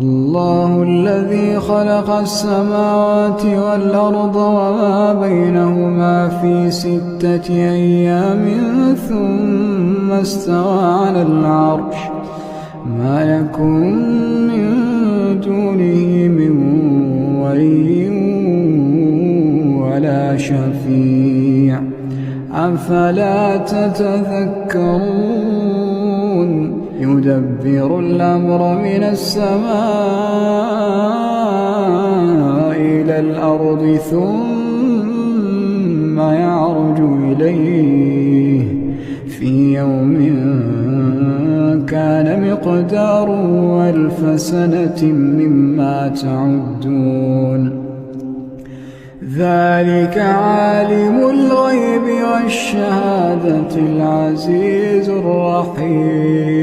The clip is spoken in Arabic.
الله الذي خلق السماوات والأرض وما بينهما في 6 أيام ثم استوى على العرش ما لكم من دونه من ولي ولا شفيع أفلا تتذكرون يدبر الأمر من السماء إلى الأرض ثم يعرج إليه في يوم كان مقداره 1000 سنة مما تعدون ذلك عالم الغيب والشهادة العزيز الرحيم